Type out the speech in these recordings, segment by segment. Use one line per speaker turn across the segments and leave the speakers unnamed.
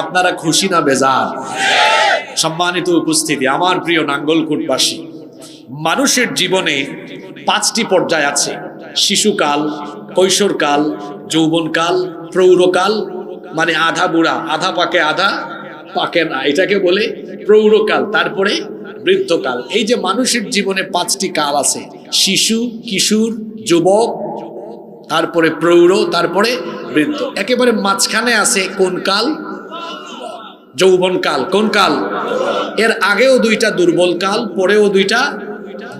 আপনারা খুশি না বেজার? সম্মানিত উপস্থিতি, আমার প্রিয় নাঙ্গলকোটবাসী, মানুষের জীবনে 5টি পর্যায় আছে: শিশুকাল, কৈশোরকাল, যৌবনকাল, প্রৌঢ়কাল, মানে আধা বুড়া, আধা পাকে আধা পাকে না, এটাকে বলে প্রৌঢ়কাল, তারপরে বৃদ্ধকাল। এই যে মানুষের জীবনে 5টি কাল আছে: শিশু, কিশোর, যুবক, তারপরে প্রৌঢ়, তারপরে বৃদ্ধ। একেবারে মাঝখানে আছে কোন কাল? যৌবনকাল। কোন কাল? এর আগেও 2টা দুর্বল কাল, পরেও 2টা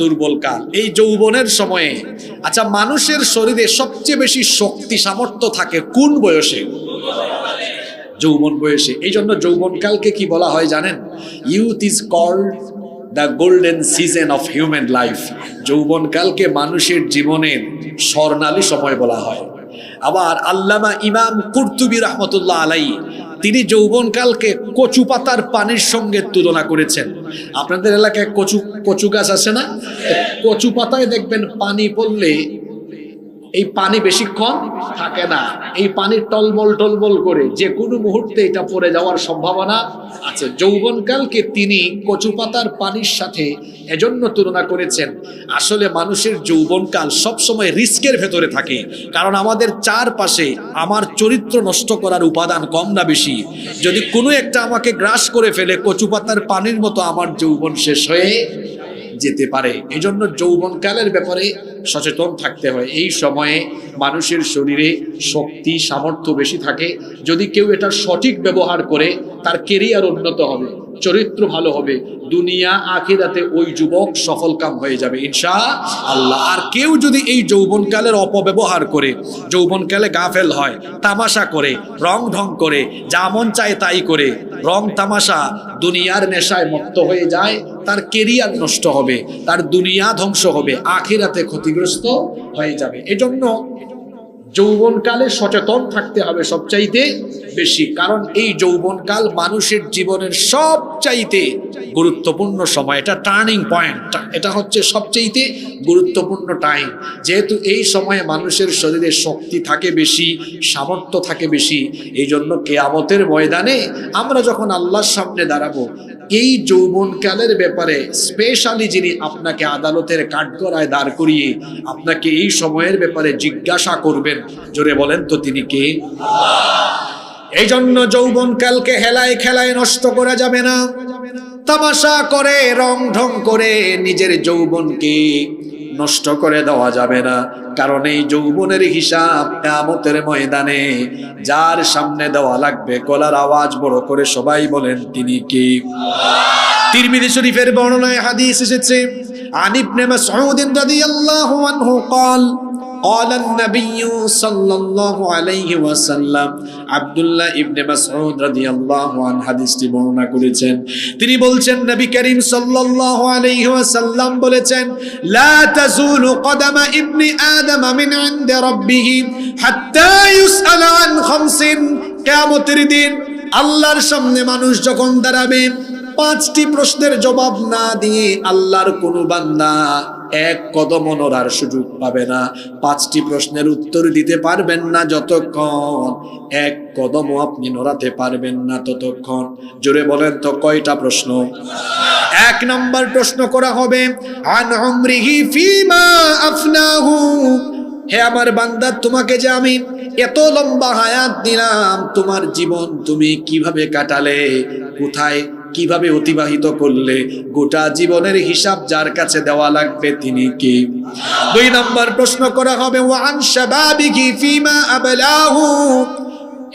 দুর্বল কাল। এই যৌবনের সময়ে, আচ্ছা, মানুষের শরীরে সবচেয়ে বেশি শক্তি সামর্থ্য থাকে কোন বয়সে? যৌবন বয়সে। এই জন্য যৌবনকালকে কি বলা হয় জানেন? Youth is called the golden season of human life. যৌবনকালকে মানুষের জীবনের স্বর্ণালী সময় বলা হয়। আবার আল্লামা ইমাম কুরতুবী রাহমাতুল্লাহ আলাইহি তিনি যৌবনকালকে কচু পাতার পানির সঙ্গে তুলনা করেছেন। আপনাদের এলাকায় কচু গাছ আছে না? কচু পাতায় দেখবেন পানি পড়লে এই পানি বেশিক্ষণ থাকে না, এই পানি টলমল টলমল করে যে কোনো মুহূর্তে এটা পড়ে যাওয়ার সম্ভাবনা আছে। যৌবনকালকে তিনি কচু পাতার পানির সাথে এজন্য তুলনা করেছেন, আসলে মানুষের যৌবনকাল সবসময় রিস্কের ভেতরে থাকে। কারণ আমাদের চারপাশে আমার চরিত্র নষ্ট করার উপাদান কম না বেশি, যদি কোনো একটা আমাকে গ্রাস করে ফেলে, কচু পাতার পানির মতো আমার যৌবন শেষ হয়ে যেতে পারে। এই জন্য যৌবনকালের ব্যাপারে সচেতন থাকতে হয়। এই সময়ে মানুষের শরীরে শক্তি সামর্থ্য বেশি থাকে। যদি কেউ এটা সঠিক ব্যবহার করে, তার কেরিয়ার উন্নত হবে, চরিত্র ভালো হবে, দুনিয়া আখিরাতে ওই যুবক সফলকাম হয়ে যাবে ইনশাআল্লাহ। আর কেউ যদি এই যৌবনকালের অপব্যবহার করে, যৌবনকালে গাফেল হয়, তামাশা করে, রং ঢং করে, যা মন চায় তাই করে, রং তামাশা, দুনিয়ার নেশায় মত্ত হয়ে যায়, তার কেরিয়ার নষ্ট হবে, তার দুনিয়া ধ্বংস হবে, আখিরাতে ক্ষতিগ্রস্ত হয়ে যাবে। এজন্য যৌবনকালে সচেতন থাকতে হবে সবচাইতে বেশি। কারণ এই যৌবনকাল মানুষের জীবনের সবচাইতে গুরুত্বপূর্ণ সময়। এটা টার্নিং পয়েন্ট, এটা হচ্ছে সবচাইতে গুরুত্বপূর্ণ টাইম। যেহেতু এই সময়ে মানুষের শরীরে শক্তি থাকে বেশি, সামর্থ্য থাকে বেশি, এই জন্য কিয়ামতের ময়দানে আমরা যখন আল্লাহর সামনে দাঁড়াবো, এই যৌবনকালের ব্যাপারে স্পেশালি যিনি আপনাকে আদালতের কাঠগড়ায় দাঁড় করিয়ে আপনাকে এই সময়ের ব্যাপারে জিজ্ঞাসা করবেন, জোরে বলেন তো তিনি কে? এই জন্য যৌবনকালকে হেলায় খেলায় নষ্ট করা যাবে না। তামাশা করে, রং ঢং করে নিজের যৌবনকে নষ্ট করে দেওয়া যাবে না। কারণ এই যৌবনের হিসাব কিয়ামতের ময়দানে যার সামনে দেওয়া লাগবে, গলার আওয়াজ বড় করে সবাই বলেন তিনি কে? তিরমিজি শরীফের বর্ণনায় হাদিস এসেছে, আন ইবনে মাসউদ রাদিয়াল্লাহু আনহু قال قال النبي صلى الله عليه وسلم। আব্দুল্লাহ ইবনে মাসউদ রাদিয়াল্লাহু আনহু হাদিসটি বর্ণনা করেছেন। তিনি বলছেন, নবী করিম সাল্লাল্লাহু আলাইহি ওয়াসাল্লাম বলেছেন, লা তাজুলু কদামা ইবনি আদম মিন ইনদি রাব্বিহ হাত্তা ইউসআলা আন খামসিন। কিয়ামতের দিন আল্লাহর সামনে মানুষ যখন দাঁড়াবে, 5টি প্রশ্নের জবাব না দিয়ে আল্লাহর কোনো বান্দা এক কদম নড়ার সুযোগ পাবে না। 5টি প্রশ্নের উত্তর দিতে পারবেন না যতক্ষণ, এক কদমও আপনি নড়াতে পারবেন না ততক্ষণ। জোরে বলেন তো কয়টা প্রশ্ন? 1 নম্বর প্রশ্ন করা হবে, আন উমরিহি ফিমা আফনাহু। হে আমার বান্দা, তোমাকে যে আমি এত লম্বা হায়াত দিলাম, তোমার জীবন তুমি কিভাবে কাটালে, কোথায় কিভাবে অতিবাহিত করলে, গোটা জীবনের হিসাব যার কাছে দেওয়া লাগবে তিনি কে? 2 নম্বর প্রশ্ন করা হবে, ওয়ান শাবাবিহি ফিমা আবলাহু।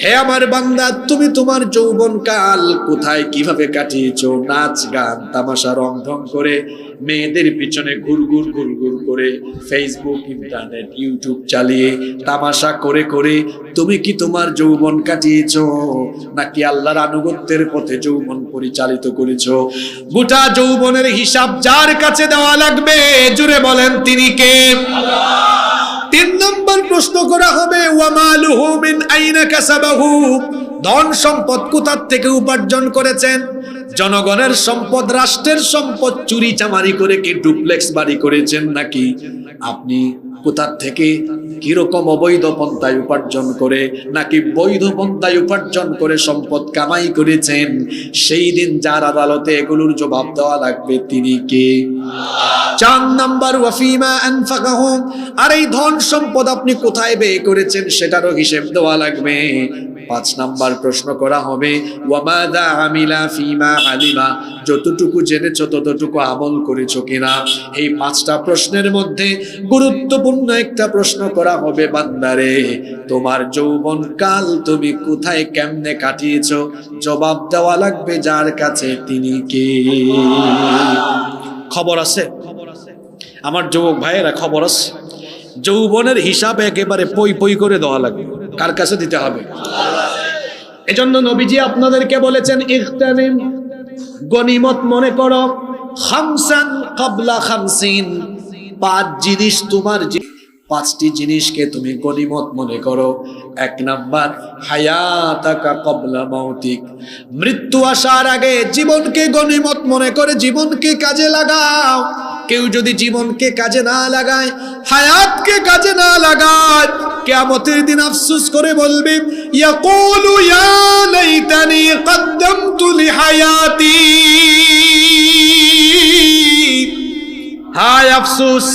হে আমার বান্দা, তুমি তোমার যৌবনকাল কোথায় কিভাবে কাটিয়েছো? নাচ গান তামাশা রং ঢং করে, মেয়েদের পিছনে ঘুরঘুর করে, ফেসবুক ইন্টারনেট ইউটিউব চালিয়ে তামাশা করে করে তুমি কি তোমার যৌবন কাটিয়েছো, নাকি আল্লাহর আনুগত্যের পথে যৌবন পরিচালিত করেছো? গোটা যৌবনের হিসাব যার কাছে দেওয়া লাগবে, জুড়ে বলেন তিনি কে? আল্লাহ। 3 নম্বর প্রশ্ন করা হবে, ওয়া মালুহু মিন আইনা কাসাবাহু। ধন সম্পদ কোথা থেকে উপার্জন করেছেন? জনগণের সম্পদ, রাষ্ট্রের সম্পদ চুরি চামারি করে কি ডুপ্লেক্স বাড়ি করেছেন, নাকি আপনি কোথা থেকে কিরকম অবৈধ পন্থায় উপার্জন করে নাকি বৈধ পন্থায় উপার্জন করে সম্পদ কামাই করেছেন, সেই দিন যার আদালতে এগুলোর জবাব দেওয়া লাগবে তিনি কে? 4 নাম্বার ওয়াফিমা আনফাকাহু, আর এই ধন সম্পদ আপনি কোথায় ব্যয় করেছেন সেটারও হিসেব দেওয়া লাগবে। 5 নাম্বার প্রশ্ন করা হবে ওয়ামাদা আমিলা ফিমা আলিমা, যতটুকু জেনেছো ততটুকু আমল করেছো কিনা। এই 5টা প্রশ্নের মধ্যে গুরুত্বপূর্ণ একটা প্রশ্ন করা হবে, বান্দারে তোমার যৌবন কাল তুমি কোথায় কেমনে কাটিয়েছো, জবাব দেওয়া লাগবে যার কাছে তিনি কে? খবর আছে আমার যুবক ভাইয়েরা, খবর আছে। যৌবনের হিসাব একেবারে পই পই করে দেওয়া লাগবে। কার কাছে দিতে হবে? এজন্য নবীজি আপনাদেরকে বলেছেন ইগতানিম, গনিমত মনে করো, খামসান ক্বাবলা খামসিন, 5 জিনিস তোমার 5টি জিনিসকে তুমি গনিমত মনে করো। 1 নাম্বার হায়াতাকা ক্বাবলা মাউতিক, মৃত্যু আসার আগে জীবনকে গনিমত মনে করে জীবনকে কাজে লাগাও। কেউ যদি জীবনকে কাজে না লাগায়, হায়াতকে কাজে না লাগায়, কিয়ামতের দিন আফসোস করে বলবে ইয়াকুলু ইয়া লাইতানি কদ্দামতু লিহায়াতি, হায় আফসোস,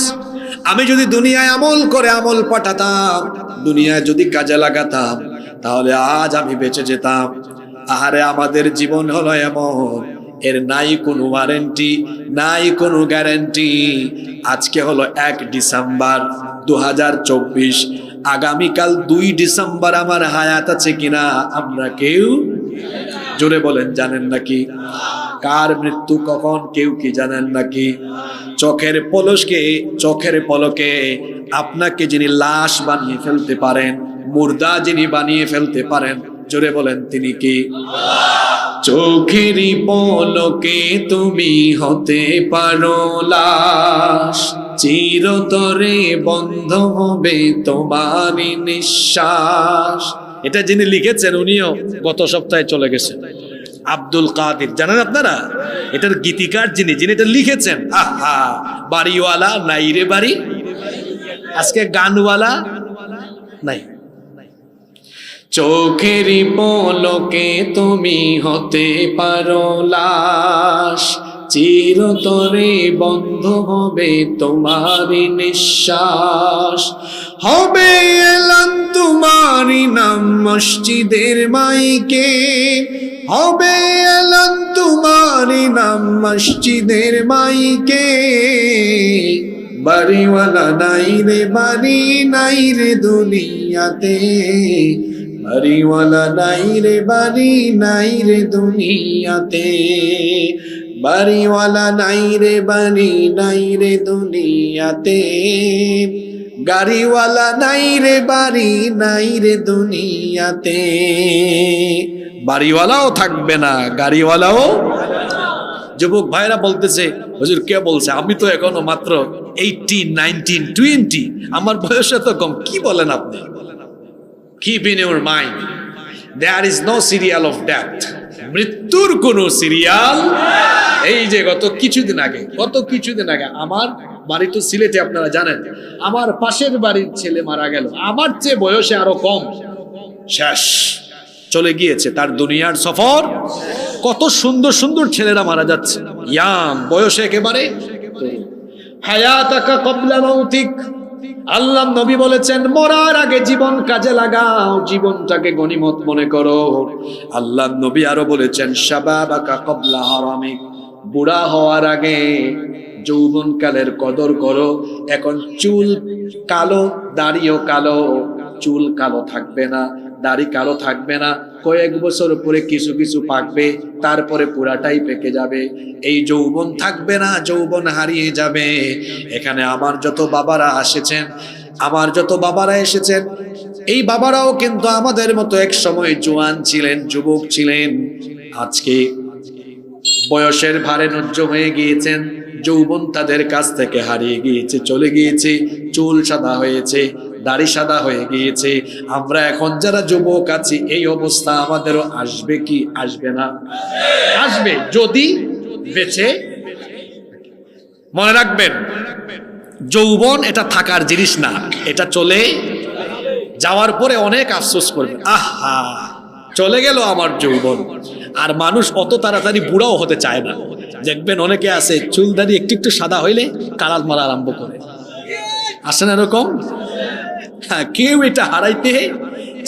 আমি যদি দুনিয়ায় আমল করে আমল পাঠাতাম, দুনিয়ায় যদি কাজে লাগাতাম, তাহলে আজ আমি বেঁচে যেতাম। আহারে আমাদের জীবন হলো এমন, এর নাই কোনো ওয়ারেন্টি, নাই কোনো গ্যারান্টি। আজকে হলো 1 ডিসেম্বর 2024, আগামীকাল 2 ডিসেম্বর আমার হায়াত আছে কিনা আমরা কেউ জোরে বলেন জানেন নাকি? কার মৃত্যু কখন কেউ কি জানেন নাকি? চোখের পলকে আপনাকে যিনি লাশ বানিয়ে ফেলতে পারেন, মুর্দা যিনি বানিয়ে ফেলতে পারেন, জোরে বলেন তিনি কি? চোখেরই পলকে তুমি হতে পারো লাশ, চিরতরে বন্ধ হবে তোমারই নিঃশ্বাস। এটা যিনি লিখেছেন উনিও গত সপ্তাহে চলে গেছেন, আব্দুল কাদের, জানেন আপনারা? এটার গীতিকার যিনি এটা লিখেছেন, আহা বাড়িওয়ালা নাই রে বাড়ি, আজকে গানওয়ালা নাই। চোখেরই পলকে তুমি হতে পারো লাশ, চিরতরে বন্ধ হবে তোমারই নিঃশ্বাস। হবে এলান তোমারই নাম মসজিদের মাইকে, হবে এলান তোমারই নাম মসজিদের মাইকে। বাড়িওয়ালা নাই রে বাড়ি, নাই রে দুনিয়াতে, বাড়িওয়ালা নাই রে বাড়ি, নাই রে দুনিয়াতে, বাড়িওয়ালা নাই রে বাড়ি, নাই রে দুনিয়াতে, গাড়িওয়ালা নাই রে বাড়ি, নাই রে দুনিয়াতে। বাড়িওয়ালাও থাকবে না, গাড়িওয়ালাও। যুবক ভাইরা বলতেছে হুজুর কে বলছে, আমি তো এখনো মাত্র 18, 19, 20, আমার বয়স এত কম, কি বলেন আপনি? Keep in your mind, there is no serial of death. মৃত্যুর কোন সিরিয়াল। এই যে গত কিছুদিন আগে আমার বাড়ি তো সিলেটে, আপনারা জানেন, আমার পাশের বাড়ির ছেলে মারা গেল, আমার চেয়ে বয়সে আরো কম, শেষ, চলে গিয়েছে তার দুনিয়ার সফর। কত সুন্দর সুন্দর ছেলেরা মারা যাচ্ছে, ইয়াং বয়সে একেবারে। হায়াতাকা ক্বাবলা মাউতিক, আল্লাহ নবী বলেছেন মরার আগে জীবন কাজে লাগাও, জীবনটাকে গনিমত মনে করো। আল্লাহ নবী আরো বলেছেন শাবাবাকা ক্বাবলা হারামিক, বুড়া হওয়ার আগে যৌবনকালের কদর করো। এখন চুল কালো, দাড়িও কালো, চুল কালো থাকবে না, দাড়ি কালো থাকবে না, কয়েক বছর পরে কিছু কিছু পাকবে, তারপরে পুরাটাই পেকে যাবে। এই যৌবন থাকবে না, যৌবন হারিয়ে যাবে। এখানে আমার যত বাবারা এসেছেন, এই বাবারাও কিন্তু আমাদের মতো এক সময় জোয়ান ছিলেন, যুবক ছিলেন। আজকে বয়সের ভারে নজ্জ হয়ে গিয়েছেন, যৌবন তাদের কাছ থেকে হারিয়ে গিয়েছে, চলে গিয়েছে, চুল সাদা হয়েছে, দাড়ি সাদা হয়ে গিয়েছে। আমরা এখন যারা যুবক আছি এই অবস্থা আমাদেরও আসবে কি আসবে না? আসবে, যদি বেঁচে। মনে রাখবেন যৌবন এটা থাকার জিনিস না, এটা চলে যাওয়ার পরে অনেক আফসোস করবে, আহা চলে গেল আমার যৌবন। আর মানুষ অত তাড়াতাড়ি বুড়াও হতে চায় না। দেখবেন অনেকে আছে চুল দাড়ি একটু একটু সাদা হইলে কালার মারা আরম্ভ করে, আসে না এরকম? হ্যাঁ, কেউ এটা হারাইতে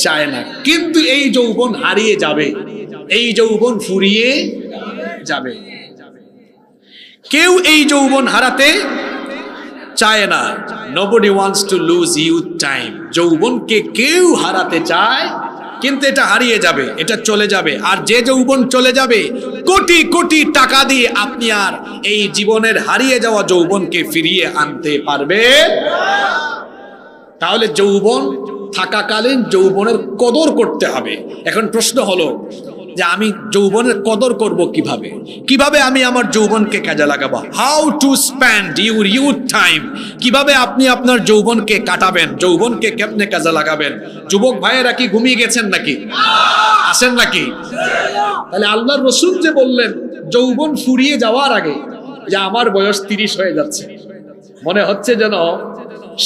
চায় না। কিন্তু এই যৌবন হারিয়ে যাবে, এই যৌবন ফুরিয়ে যাবে। কেউ এই যৌবন হারাতে চায় না। Nobody wants to lose youth time. যৌবনকে কেউ হারাতে চায়, কিন্তু এটা হারিয়ে যাবে, এটা চলে যাবে। আর যে যৌবন চলে যাবে, কোটি কোটি টাকা দিয়ে আপনি আর এই জীবনের হারিয়ে যাওয়া যৌবনকে ফিরিয়ে আনতে পারবে। তাহলে যৌবন থাকাকালীন যৌবনের কদর করতে হবে। এখন প্রশ্ন হলো যে আমি যৌবনের কদর করব কিভাবে? কিভাবে আমি আমার যৌবনকে কাজে লাগাবো? How to spend your youth time. কিভাবে আপনি আপনার যৌবনকে কাটাবেন, যৌবনকে কেমনে কাজে লাগাবেন? যুবক ভাইয়েরা কি ঘুমিয়ে গেছেন নাকি? আসেন নাকি? তাহলে আল্লাহর রাসূল যে বললেন যৌবন ফুরিয়ে যাওয়ার আগে, যে আমার বয়স 30 হয়ে যাচ্ছে, মনে হচ্ছে যেন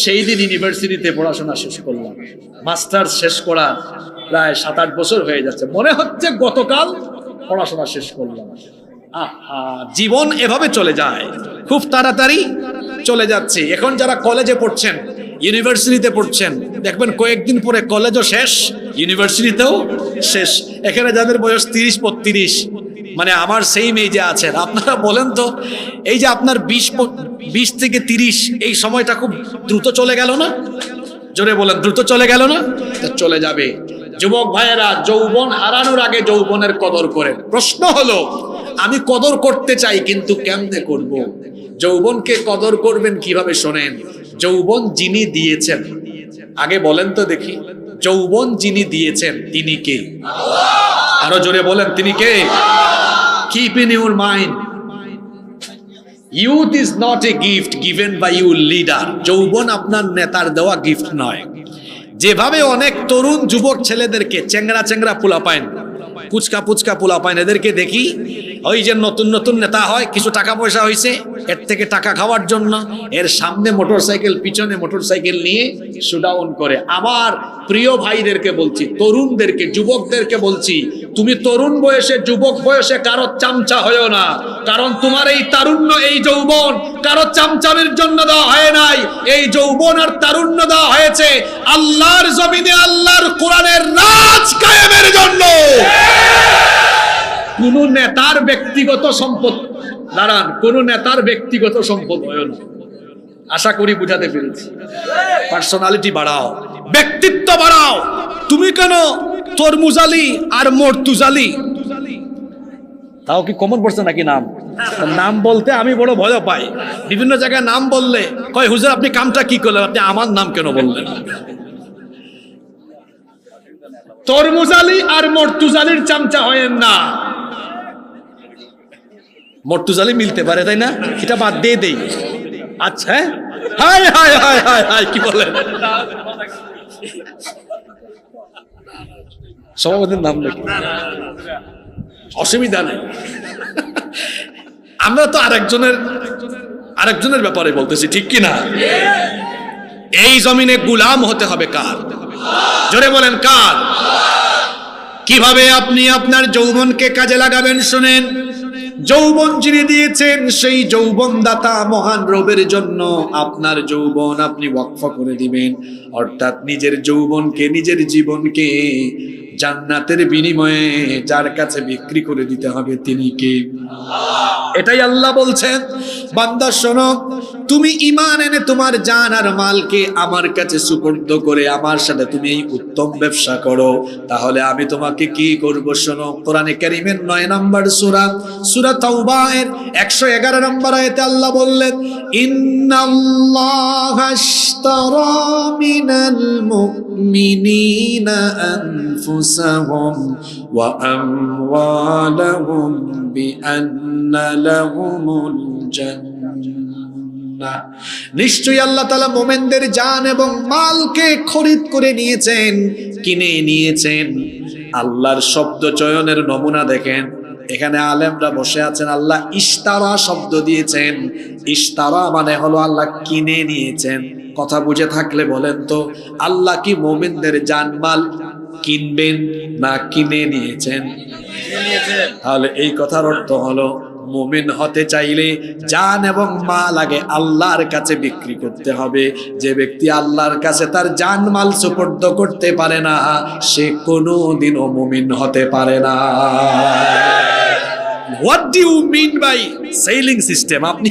সেই দিন ইউনিভার্সিটিতে পড়াশোনা শেষ করলাম, মাস্টার্স শেষ করার প্রায় 7-8 বছর হয়ে যাচ্ছে, মনে হচ্ছে গতকাল পড়াশোনা শেষ করলাম। জীবন এভাবে চলে যায়, খুব তাড়াতাড়ি চলে যাচ্ছে। এখন যারা কলেজে পড়ছেন, ইউনিভার্সিটিতে পড়ছেন, দেখবেন কয়েকদিন পরে কলেজও শেষ, ইউনিভার্সিটিতেও শেষ। এখানে যাদের বয়স 30-32, মানে আমার সেই মেয়ে যে আছেন, আপনারা বলেন তো, এই যে আপনার 20 থেকে 30 এই সময়টা খুব দ্রুত চলে গেল না? জোরে বলেন, দ্রুত চলে গেল না? চলে যাবে। যুবক ভাইয়েরা, যৌবন হারানোর আগে যৌবনের কদর করেন। প্রশ্ন হলো, আমি কদর করতে চাই, কিন্তু কেমনে করব? যৌবনকে কদর করবেন কিভাবে? শোনেন, যৌবন যিনি দিয়েছেন, আগে বলেন তো দেখি, যৌবন যিনি দিয়েছেন তিনি কে? আরো জোরে বলেন, তিনি কে? Keep in your mind, youth is not a gift given by your leader. যৌবন আপনার নেতার দেওয়া গিফট নয়। যেভাবে অনেক তরুণ যুবক ছেলেদেরকে, চেংরা চেংরা পোলাপাইন, পুচকা পুচকা পোলাপাইন, এদেরকে দেখি ওই যে নতুন নতুন নেতা হয়, কিছু টাকা পয়সা হয়েছে, এর থেকে টাকা খাওয়ার জন্য এর সামনে মোটরসাইকেল, পিছনে মোটরসাইকেল নিয়ে শোডাউন করে। আমার প্রিয় ভাইদেরকে বলছি, তরুণদেরকে, যুবকদেরকে বলছি, তুমি তরুণ বয়সে, যুবক বয়সে কারো চামচা হয়েও না। কারণ তোমার এই তারুণ্য, এই যৌবন কারো চামচামের জন্য দেওয়া হয় নাই। এই যৌবন আর তারুণ্য দেওয়া হয়েছে আল্লাহর জমিনে আল্লাহর কোরআনের রাজ কায়েমের জন্য। কোন নেতার ব্যক্তিগত সম্পদ, দাঁড়ান, কোন নেতার ব্যক্তিগত সম্পদ হয় না। আশা করি বুঝাতে পেরেছি। পার্সোনালিটি বাড়াও, ব্যক্তিত্ব বাড়াও। তুমি কেন তরমুজালি আর মর্তুজালি, তাও কি কমন পড়ছে নাকি নাম? নাম বলতে আমি বড় ভয় পাই। বিভিন্ন জায়গায় নাম বললে কয়, হুজুর আপনি কামটা কি করলেন, আপনি আমার নাম কেন বললেন? তরমুজালি আর মর্তুজালির চামচা হয়েন না। মর্তুজালি মিলতে পারে, তাই না? এটা বাদ দিয়ে দেই। আচ্ছা, হায় হায় হায় হায় হায়, কি বলেন? সভাপতির নাম নাকি? অসুবিধা নেই, আমরা তো আরেকজনের ব্যাপারে বলতেছি, ঠিক কি না? এই জমিনে গুলাম হতে হবে কার? জোরে বলেন, কার? কিভাবে আপনি আপনার যৌবনকে কাজে লাগাবেন? শুনেন, যৌবন যিনি দিয়েছেন সেই যৌবন দাতা মহান রবের জন্য আপনার যৌবন আপনি ওয়াকফ করে দিবেন। অর্থাৎ নিজের যৌবনকে, নিজের জীবনকে জান্নাতের বিনিময়ে যার কাছে বিক্রি করে দিতে হবে, তিনি কে? এটাই আল্লাহ বলছেন, বান্দা শোনো, তুমি ঈমান এনে তোমার জান আর মালকে আমার কাছে সুপর্দ করে আমার সাথে তুমি এই উত্তম ব্যবসা করো, তাহলে আমি তোমাকে কি করব? শোনো, কোরআনে কারীমের 9 নম্বর সূরা, সূরা তাওবা এর 111 নম্বর আয়াতে আল্লাহ বললেন, ইন্নাল্লাহা আশতারা মিনাল মুমিনিনা আনফুসাহুম ওয়া আমওয়ালাহুম বিআন্না লাহুমুল জান্নাহ। নিশ্চয়ই আল্লাহ তাআলা মুমিনদের জান এবং মালকে খরিদ করে নিয়েছেন, কিনে নিয়েছেন। আল্লাহর শব্দ চয়নের নমুনা দেখেন, এখানে আলেমরা বসে আছেন, আল্লাহ ইশতারা শব্দ দিয়েছেন। ইশতারা মানে হলো আল্লাহ কিনে নিয়েছেন। কথা বুঝে থাকলে বলেন তো, আল্লাহ কি মুমিনদের জানমাল কিনবেন না কিনে নিয়েছেন? তাহলে এই কথার অর্থ হলো মুমিন হতে চাইলে জান এবং মাল আগে আল্লাহর কাছে বিক্রি করতে হবে। যে ব্যক্তি আল্লাহর কাছে তার জান মাল সুপর্দ করতে পারে না, সে কোনোদিনও মুমিন হতে পারে না। What do you mean by selling system? আপনি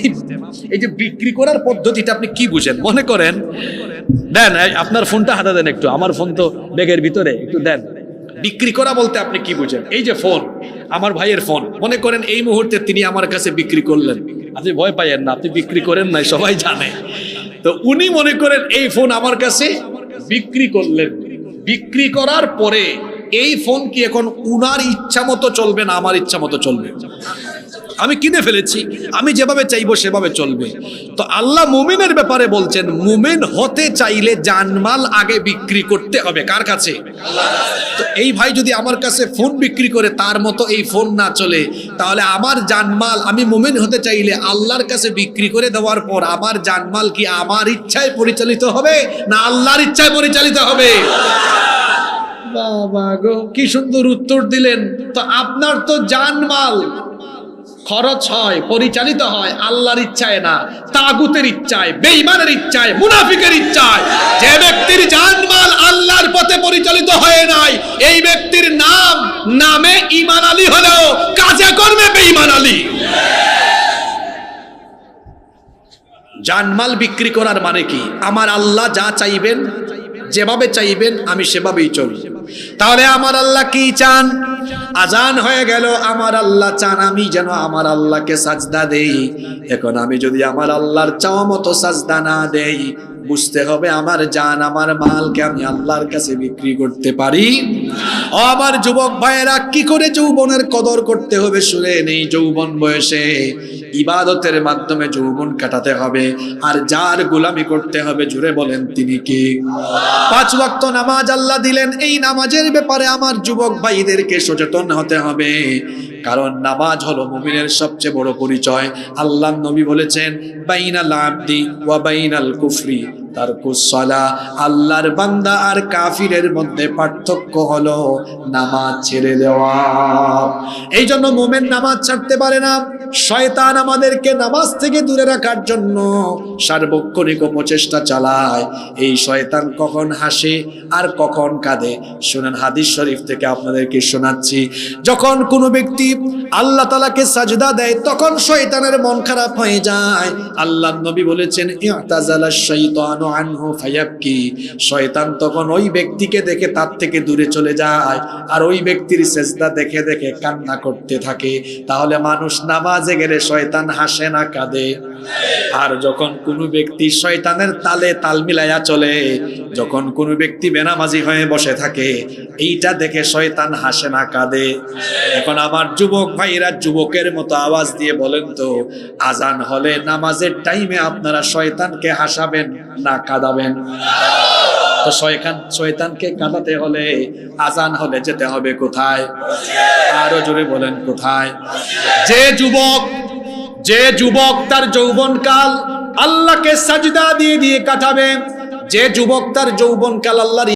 এই যে বিক্রি করার পদ্ধতিটা আপনি কি বুঝেন? মনে করেন, দেন আপনার ফোনটা হাতে দেন একটু, আমার ফোন তো ব্যাগের ভিতরে, একটু দেন। বিক্রি করা বলতে আপনি কি বুঝেন? এই যে ফোন, আমার ভাইয়ের ফোন, মনে করেন এই মুহূর্তে তিনি আমার কাছে বিক্রি করলেন, আপনি ভয় পাইয়েন না, আপনি বিক্রি করেন নাই, সবাই জানে। তো উনি মনে করেন এই ফোন আমার কাছে বিক্রি করলেন। বিক্রি করার পরে এই ফোন কি এখন উনার ইচ্ছা মতো চলবে না আমার ইচ্ছা মতো চলবে? আমি কিনে ফেলেছি, আমি যেভাবে চাইবো সেভাবে চলবে। তো আল্লাহ মুমিনের ব্যাপারে বলছেন, মুমিন হতে চাইলে জানমাল আগে বিক্রি করতে হবে। কার কাছে? তো এই ভাই যদি আমার কাছে ফোন বিক্রি করে তার মতো এই ফোন না চলে, তাহলে আমার জানমাল, আমি মুমিন হতে চাইলে আল্লাহর কাছে বিক্রি করে দেওয়ার পর আমার জানমাল কি আমার ইচ্ছায় পরিচালিত হবে না আল্লাহর ইচ্ছায় পরিচালিত হবে? বাবা গো, কি সুন্দর উত্তর দিলেন। তো আপনার তো জানমাল খরচ হয়, পরিচালিত হয় আল্লাহর ইচ্ছায় না, তাগুতের ইচ্ছায়, বেঈমানের ইচ্ছায়, মুনাফিকের ইচ্ছায়। যে ব্যক্তির জানমাল আল্লাহর পথে পরিচালিত হয় নাই, এই ব্যক্তির নামে ঈমান আলী হলেও কাজে কর্মে বেঈমান আলী। জানমাল বিক্রি করার মানে কি? আমার আল্লাহ যা চাইবেন, যেভাবে চাইবেন আমি সেভাবেই চলি। তাহলে আমার আল্লাহ কি চান? আজান হয়ে গেল, আমার আল্লাহ চান আমি যেন আমার আল্লাহকে সাজদা দেই। এখন আমি যদি আমার আল্লাহর চাওয়া মতো সাজদা না দেই, বুঝতে হবে আমার জান, আমার মালকে আমি আল্লাহর কাছে বিক্রি করতে পারি। ও আমার যুবক ভাইয়েরা, কি করে যৌবনের কদর করতে হবে শুনে নেই। যৌবন বয়সে ইবাদতের মাধ্যমে যৌবন কাটাতে হবে। আর যার গোলামি করতে হবে, জুড়ে বলেন তিনি কি? 5 ওয়াক্ত নামাজ আল্লাহ দিলেন, এই নামাজের ব্যাপারে আমার যুবক ভাইদেরকে সচেতন হতে হবে। কারণ নামাজ হলো মুমিনের সবচেয়ে বড় পরিচয়। আল্লাহর নবী বলেছেন, বাইনাল আবদি ওয়া বাইনাল কুফরি তারকুস সালাহ। আল্লাহর বান্দা আর কাফিরের মধ্যে পার্থক্য হলো নামাজ ছেড়ে দেওয়া। এই জন্য মুমিন নামাজ ছাড়তে পারে না। শয়তান আমাদেরকে নামাজ থেকে দূরে রাখার জন্য সার্বক্ষণিক প্রচেষ্টা চালায়। এই শয়তান কখন হাসে আর কখন কাঁদে শুনেন, হাদিস শরীফ থেকে আপনাদেরকে শোনাচ্ছি। যখন কোনো ব্যক্তি আল্লাহ তাআলাকে সাজদা দেয়, তখন শয়তানের মন খারাপ হয়ে যায়। আল্লাহর নবী বলেছেন, ইতাযালাশ শাইতানু আনহু ফায়াবকি। শয়তান তখন ওই ব্যক্তিকে দেখে তার থেকে দূরে চলে যায় আর ওই ব্যক্তির সেজদা দেখে দেখে কান্না করতে থাকে। তাহলে মানুষ নামাজে গেলে শয়তান হাসে না কাঁদে? আর যখন কোনো ব্যক্তি শয়তানের তালে তাল মিলাইয়া চলে, যখন কোনো ব্যক্তি বেনামাজি হয়ে বসে থাকে, এইটা দেখে শয়তান হাসে না কাঁদে? এখন আমার যুবক ভাইরা যুবকের মতো আওয়াজ দিয়ে বলেন তো, আজান হলে নামাজের টাইমে আপনারা শয়তানকে হাসাবেন না কাঁদাবেন? তো শয়তানকে কাঁদাতে হলে আজান হলে যেতে হবে কোথায়? আরো জোরে বলেন কোথায়? যে যুবক তার যৌবনকাল আল্লাহকে সাজদা দিয়ে দিয়ে কাটাবে, যে যুবক তার যৌবনকাল আল্লাহর